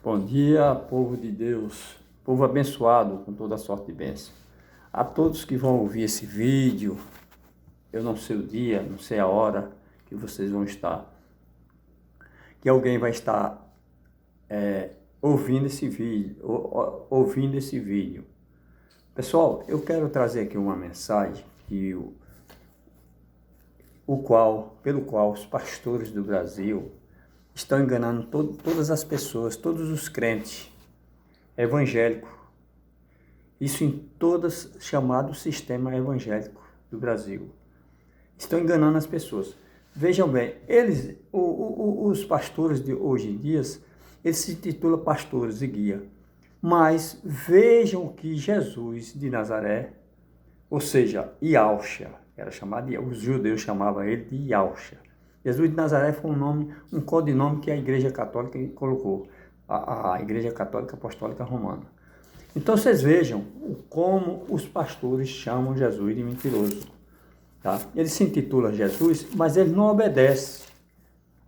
Bom dia, povo de Deus, povo abençoado com toda a sorte de bênção. A todos que vão ouvir esse vídeo, eu não sei o dia, não sei a hora que vocês vão estar, que alguém vai estar ouvindo esse vídeo. Pessoal, eu quero trazer aqui uma mensagem pelo qual os pastores do Brasil estão enganando todas as pessoas, todos os crentes evangélicos. Isso em todos chamado sistema evangélico do Brasil. Estão enganando as pessoas. Vejam bem, os pastores de hoje em dia, eles se titulam pastores e guia. Mas vejam que Jesus de Nazaré, ou seja, Yahshua, era chamado, os judeus chamavam ele de Yahshua. Jesus de Nazaré foi um codinome que a Igreja Católica colocou, a Igreja Católica Apostólica Romana. Então vocês vejam como os pastores chamam Jesus de mentiroso. Tá? Ele se intitula Jesus, mas ele não obedece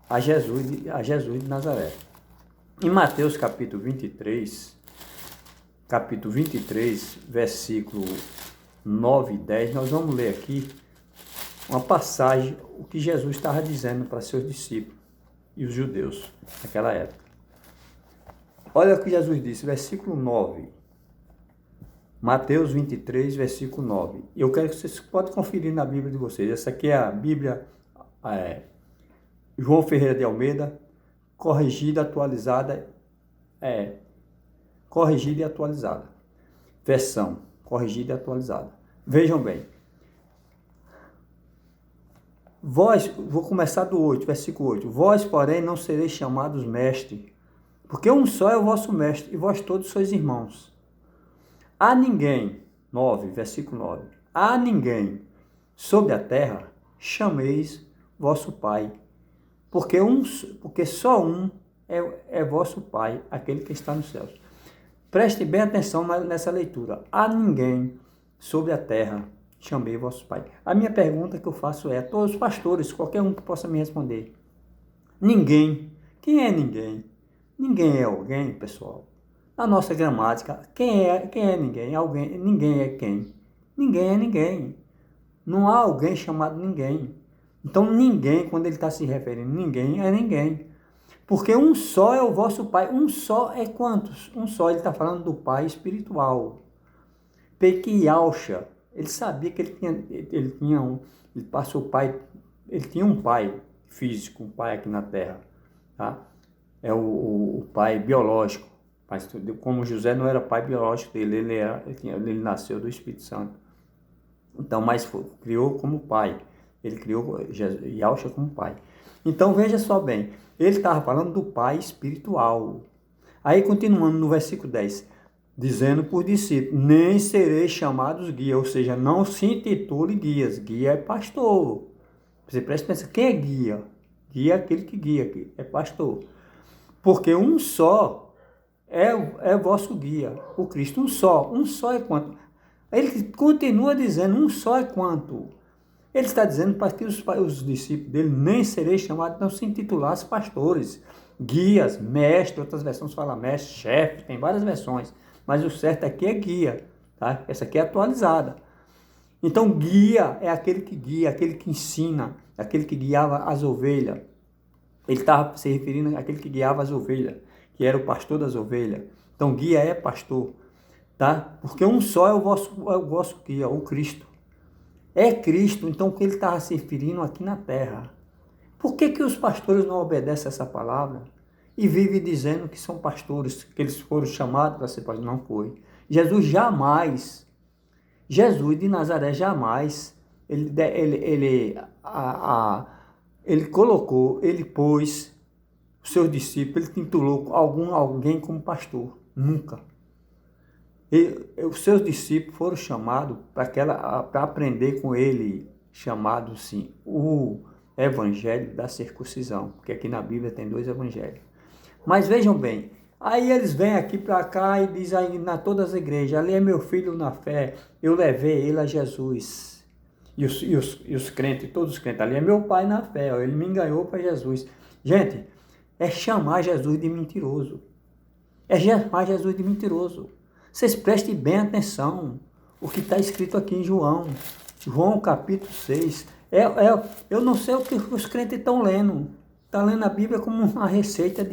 a Jesus de Nazaré. Em Mateus capítulo 23, versículo 9 e 10, nós vamos ler aqui uma passagem, o que Jesus estava dizendo para seus discípulos e os judeus naquela época. Olha o que Jesus disse, versículo 9. Mateus 23, versículo 9. Eu quero que vocês podem conferir na Bíblia de vocês. Essa aqui é a Bíblia João Ferreira de Almeida, corrigida e atualizada. Versão corrigida e atualizada. Vejam bem. Vou começar do 8, versículo 8. Vós, porém, não sereis chamados mestre, porque um só é o vosso mestre, e vós todos sois irmãos. A ninguém, 9, versículo 9, a ninguém sobre a terra chameis vosso Pai, porque só um é vosso Pai, aquele que está nos céus. Preste bem atenção nessa leitura. A ninguém sobre a terra chamei vosso Pai. A minha pergunta que eu faço é a todos os pastores, qualquer um que possa me responder. Ninguém. Quem é ninguém? Ninguém é alguém, pessoal. Na nossa gramática, quem é ninguém? Alguém, ninguém é quem? Ninguém é ninguém. Não há alguém chamado ninguém. Então, ninguém, quando ele está se referindo a ninguém, é ninguém. Porque um só é o vosso Pai. Um só é quantos? Um só, ele está falando do Pai espiritual. Pequialcha, ele sabia que ele tinha um pai físico, um pai aqui na terra. Tá? É o pai biológico. Mas como José não era pai biológico dele, ele nasceu do Espírito Santo. Então, mas criou como pai. Ele criou Yahshua como pai. Então, veja só bem. Ele estava falando do pai espiritual. Aí, continuando no versículo 10. Dizendo por discípulo, nem sereis chamados guia. Ou seja, não se intitule guias. Guia é pastor. Você presta atenção. Quem é guia? Guia é aquele que guia. É pastor. Porque um só é vosso guia, o Cristo, um só é quanto? Ele continua dizendo, um só é quanto? Ele está dizendo para que os discípulos dele nem serem chamados, não se intitulassem pastores, guias, mestre, outras versões falam mestre, chefe, tem várias versões, mas o certo aqui é guia, tá? Essa aqui é atualizada. Então, guia é aquele que guia, aquele que ensina, aquele que guiava as ovelhas. Ele estava se referindo àquele que guiava as ovelhas, que era o pastor das ovelhas. Então, guia é pastor, tá? Porque um só é o vosso guia, o Cristo. É Cristo, então, o que ele estava se referindo aqui na terra. Por que os pastores não obedecem essa palavra? E vivem dizendo que são pastores, que eles foram chamados para ser pastores. Não foi. Jesus de Nazaré jamais, ele pôs os seus discípulos, ele titulou alguém como pastor. Nunca. Os seus discípulos foram chamados para aprender com ele, chamado sim, o evangelho da circuncisão, porque aqui na Bíblia tem 2 evangelhos. Mas vejam bem, aí eles vêm aqui para cá e dizem aí na todas as igrejas, ali é meu filho na fé, eu levei ele a Jesus. E os crentes, todos os crentes, ali é meu pai na fé, ele me enganou para Jesus. Gente, é chamar Jesus de mentiroso. chamar Jesus de mentiroso. Vocês prestem bem atenção o que está escrito aqui em João. João capítulo 6. Eu não sei o que os crentes estão lendo. Estão lendo a Bíblia como uma receita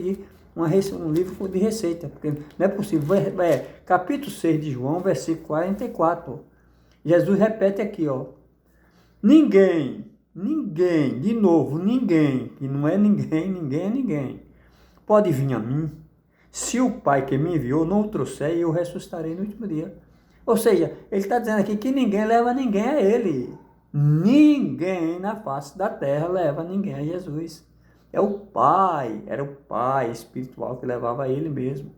um livro de receita. Porque não é possível. Capítulo 6 de João, versículo 44. Jesus repete aqui, ó. Ninguém, de novo, ninguém, que não é ninguém, pode vir a mim, se o Pai que me enviou não o trouxer, eu ressuscitarei no último dia. Ou seja, ele está dizendo aqui que ninguém leva ninguém a ele. Ninguém na face da terra leva ninguém a Jesus. Era o Pai espiritual que levava a ele mesmo.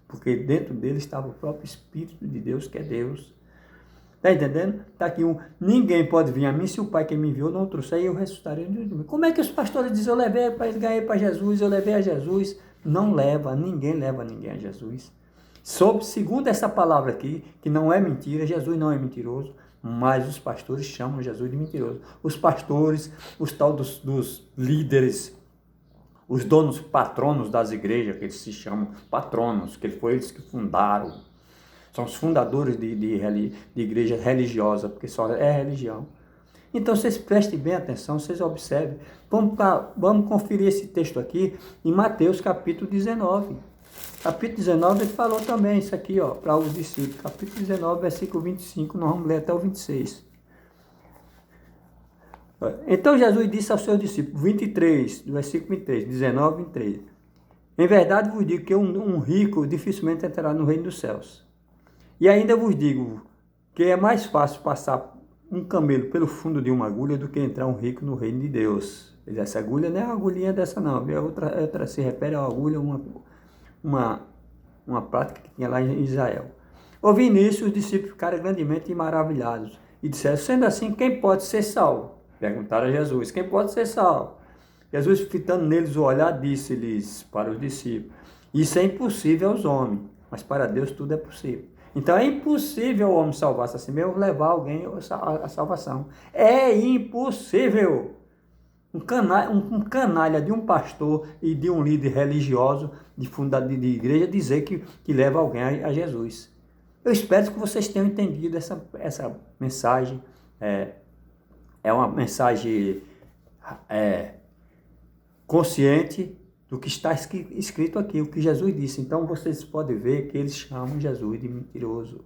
Porque dentro dele estava o próprio Espírito de Deus, que é Deus. Está entendendo? Está aqui ninguém pode vir a mim se o Pai que me enviou não o trouxer e eu ressuscitarei no último dia. Como é que os pastores dizem, eu ganhei para Jesus, eu levei a Jesus? Ninguém leva ninguém a Jesus. Segundo essa palavra aqui, que não é mentira, Jesus não é mentiroso, mas os pastores chamam Jesus de mentiroso. Os pastores, os tal dos líderes, os donos patronos das igrejas, que eles se chamam patronos, que foi eles que fundaram. São os fundadores de igreja religiosa, porque só é religião. Então, vocês prestem bem atenção, vocês observem. Vamos conferir esse texto aqui em Mateus capítulo 19. Capítulo 19, ele falou também isso aqui, ó, para os discípulos. Capítulo 19, versículo 25, nós vamos ler até o 26. Então, Jesus disse aos seus discípulos, 23, do versículo 23, 19, 23. Em verdade vos digo que um rico dificilmente entrará no reino dos céus. E ainda vos digo que é mais fácil passar um camelo pelo fundo de uma agulha do que entrar um rico no reino de Deus. Essa agulha não é uma agulhinha dessa não, outra se refere a uma agulha, uma prática que tinha lá em Israel. Ouvindo isso, os discípulos ficaram grandemente maravilhados e disseram, sendo assim, quem pode ser salvo? Perguntaram a Jesus, quem pode ser salvo? Jesus, fitando neles o olhar, disse-lhes para os discípulos, isso é impossível aos homens, mas para Deus tudo é possível. Então é impossível o homem salvar-se assim mesmo, levar alguém à salvação. É impossível. Um canalha de um pastor e de um líder religioso de igreja dizer que leva alguém a Jesus. Eu espero que vocês tenham entendido essa mensagem. É uma mensagem consciente do que está escrito aqui, o que Jesus disse. Então vocês podem ver que eles chamam Jesus de mentiroso.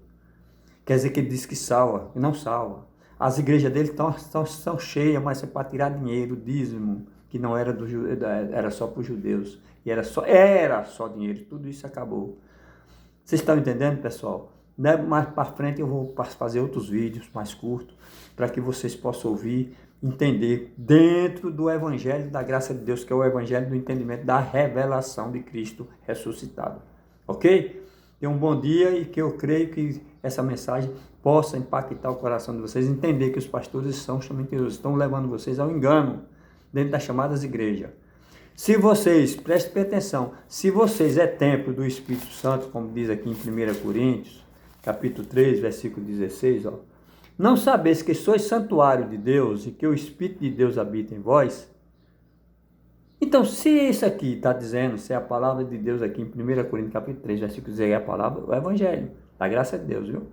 Quer dizer que ele diz que salva, e não salva. As igrejas dele estão cheias, mas é para tirar dinheiro, dízimo, que não era era só para os judeus. E era só dinheiro, tudo isso acabou. Vocês estão entendendo, pessoal? Mais para frente eu vou fazer outros vídeos mais curtos, para que vocês possam ouvir, entender dentro do Evangelho da graça de Deus, que é o Evangelho do entendimento da revelação de Cristo ressuscitado. Ok? Tenham um bom dia e que eu creio que essa mensagem possa impactar o coração de vocês, entender que os pastores são mentirosos, estão levando vocês ao engano dentro das chamadas igrejas. Se vocês, prestem atenção, se vocês é templo do Espírito Santo, como diz aqui em 1 Coríntios, capítulo 3, versículo 16, ó, não sabeis que sois santuário de Deus e que o Espírito de Deus habita em vós? Então, se isso aqui está dizendo, se é a palavra de Deus aqui em 1 Coríntios capítulo 3, versículo 16, é a palavra, o Evangelho, da graça de Deus, viu?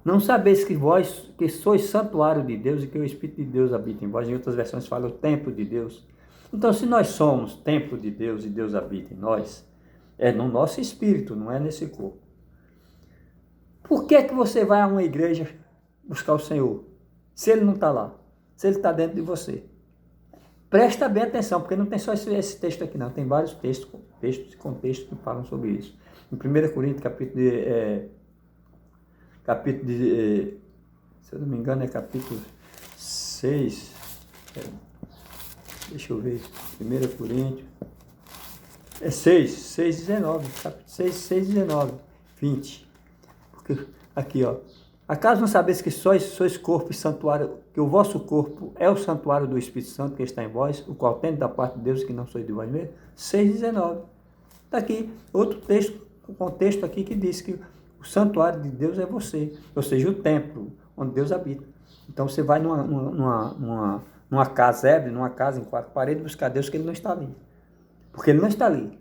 Não sabeis que vós, que sois santuário de Deus e que o Espírito de Deus habita em vós? Em outras versões fala o templo de Deus. Então, se nós somos templo de Deus e Deus habita em nós, é no nosso espírito, não é nesse corpo. Por que você vai a uma igreja buscar o Senhor, se Ele não está lá, se Ele está dentro de você? Presta bem atenção, porque não tem só esse texto aqui não, tem vários textos e contextos que falam sobre isso. Em 1 Coríntios, se eu não me engano, é capítulo 6, deixa eu ver, 1 Coríntios, é 6, 19, capítulo 6, 19, 20, porque aqui, ó, acaso não sabeis que sois corpo e santuário, que o vosso corpo é o santuário do Espírito Santo que está em vós, o qual tem da parte de Deus que não sois de vós mesmos? 6,19. Está aqui outro texto, um contexto aqui que diz que o santuário de Deus é você, ou seja, o templo onde Deus habita. Então você vai numa casebre, numa casa em 4 paredes, buscar Deus, que Ele não está ali. Porque Ele não está ali.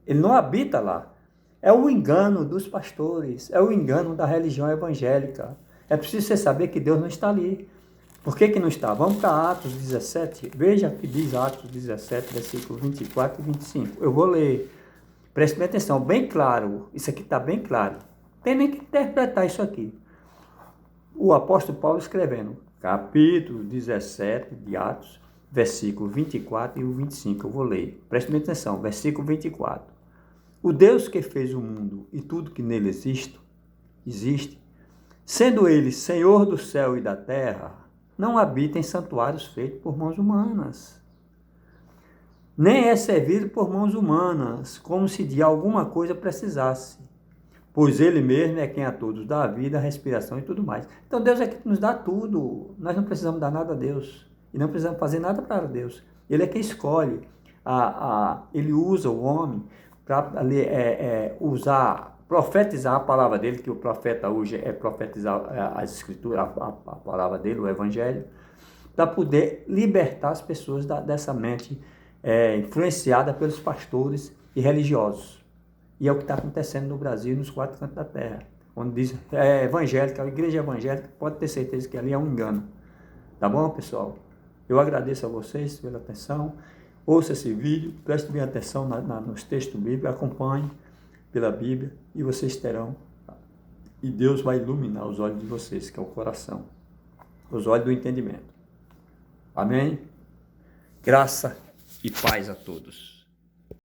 Ele não habita lá. É o engano dos pastores, é o engano da religião evangélica. É preciso você saber que Deus não está ali. Por que não está? Vamos para Atos 17, veja o que diz Atos 17, versículo 24 e 25. Eu vou ler, preste bem atenção, bem claro, isso aqui está bem claro. Tem nem que interpretar isso aqui. O apóstolo Paulo escrevendo, capítulo 17 de Atos, versículo 24 e o 25, eu vou ler. Preste bem atenção, versículo 24. O Deus que fez o mundo e tudo que nele existe, sendo ele Senhor do céu e da terra, não habita em santuários feitos por mãos humanas, nem é servido por mãos humanas, como se de alguma coisa precisasse, pois ele mesmo é quem a todos dá a vida, a respiração e tudo mais. Então Deus é que nos dá tudo, nós não precisamos dar nada a Deus, e não precisamos fazer nada para Deus. Ele é quem escolhe, ele usa o homem para profetizar a palavra dele, que o profeta hoje é profetizar as escrituras, a palavra dele, o evangelho, para poder libertar as pessoas dessa mente influenciada pelos pastores e religiosos. E é o que está acontecendo no Brasil, nos 4 cantos da terra. Onde diz evangélica, a igreja evangélica, pode ter certeza que ali é um engano. Tá bom, pessoal? Eu agradeço a vocês pela atenção. Ouça esse vídeo, preste bem atenção nos textos bíblicos, acompanhe pela Bíblia e vocês terão. E Deus vai iluminar os olhos de vocês, que é o coração, os olhos do entendimento. Amém? Graça e paz a todos.